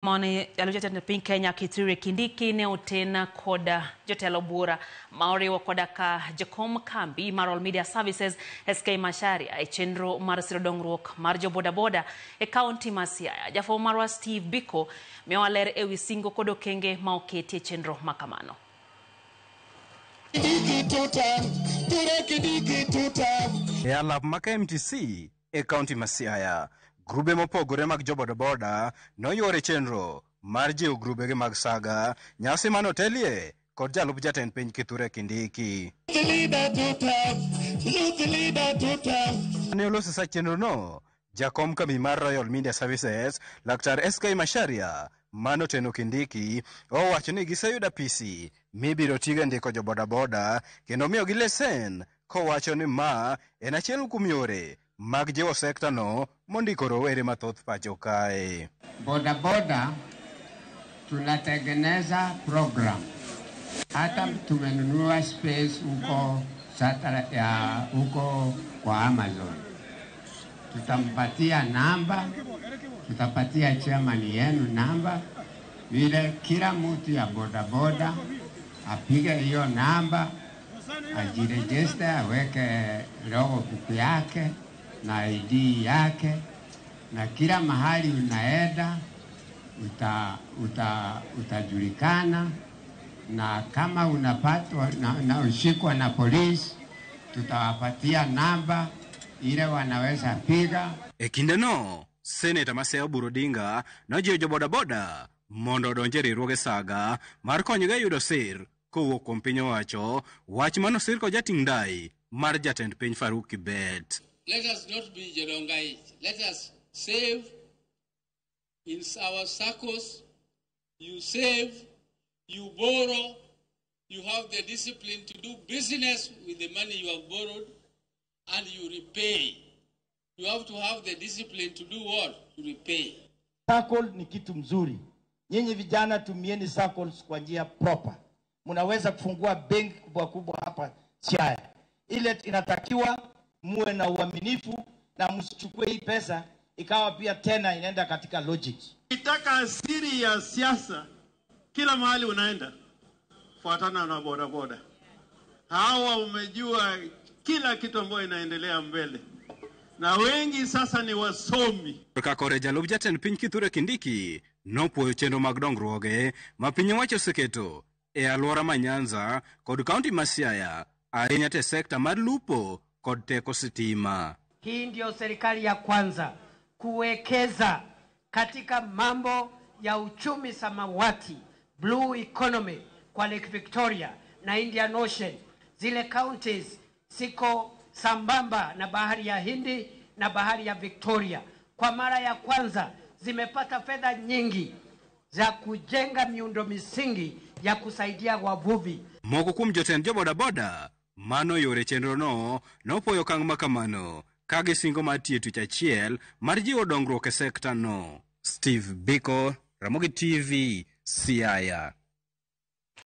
Mone alojatend piny Kenya Kithure Kindiki ne otena koda jotelo bura maoriwo koda ka jakom kambi mar All Media Services SK Macharia e chenro mar siro dongruok mar jobodaboda e kaunti ma Siaya. Jafo marwa Steve Biko miyowa ler ewi singo kod okenge ma oketi e chenro makamano. E alap ma KMTC e kaunti ma Siaya, grube mopogore mag jobodaboda noyore chenro mar jiwo grubege mag saga nyasi manotelie kod jalup jatend piny Kithure Kindiki. Ne oloso sa chenro no, jakom kambi mar Royal Media Services, Laktar SK Macharia, manoteno Kindiki, owacho ni giseyudo apisi mibiro tiga ndiko jobodaboda kendo miyogi lesen, kowacho ni ma en achiel kuom yore mag jiwo sekta no mondiko rowere mathoth pacho kae. Bodaboda tunatengeneza program, hata tumenunua space huko kwa Amazon. Tutampatia namba, tutapatia chairman yenu namba, vile kila mtu ya bodaboda apige hiyo namba, ajiregister, aweke logo yake na ID yake, na kila mahali unaenda utajulikana, na kama unapatwa na ushikwa na polisi, tutawapatia namba ile wanaweza piga. E kinde no, Senator Maseo Burodinga nojiwo jobodaboda mondo odonje riwruoge saga mar konyoga yudo sir kowuok kuom piny owacho, wach manosir kod jating' ndai mar jatend piny Faruk Kibet. Let us not be Jelongai. Let us save in our circles. You save, you borrow, you have the discipline to do business with the money you have borrowed, and you repay. You have to have the discipline to do what? To repay. Circle ni kitu mzuri. Nyinyi vijana tumieni circles kwa njia proper. Munaweza kufungua benki kubwa hapa Siaya. Ile inatakiwa muwe na uaminifu na msichukue hii pesa ikawa pia tena inaenda katika logics. Itaka asiri ya siasa, kila mahali unaenda fuatana na bodaboda. Hawa umejua kila kitu ambayo inaendelea mbele, na wengi sasa ni wasomi. Kakore jalup jatend piny Kithure Kindiki nopuoyo chenro mag dongruoge ma piny owacho oseketo e alwora ma Nyanza kod kaunti ma Siaya, ahinya te sekta mar lupo kod teko sitima. Hii ndio serikali ya kwanza kuwekeza katika mambo ya uchumi samawati, blue economy, kwa Lake Victoria na Indian Ocean. Zile counties siko sambamba na bahari ya Hindi na bahari ya Victoria. Kwa mara ya kwanza zimepata fedha nyingi za kujenga miundo misingi ya kusaidia wavuvi. Moko kuom jotend jobodaboda mano yore chenro no nopuoyo okang' makamano ka gisingo mar tiyo tich achiel mar jiwo dongruok e sekta no. Steve Biko, Ramogi TV, Siaya.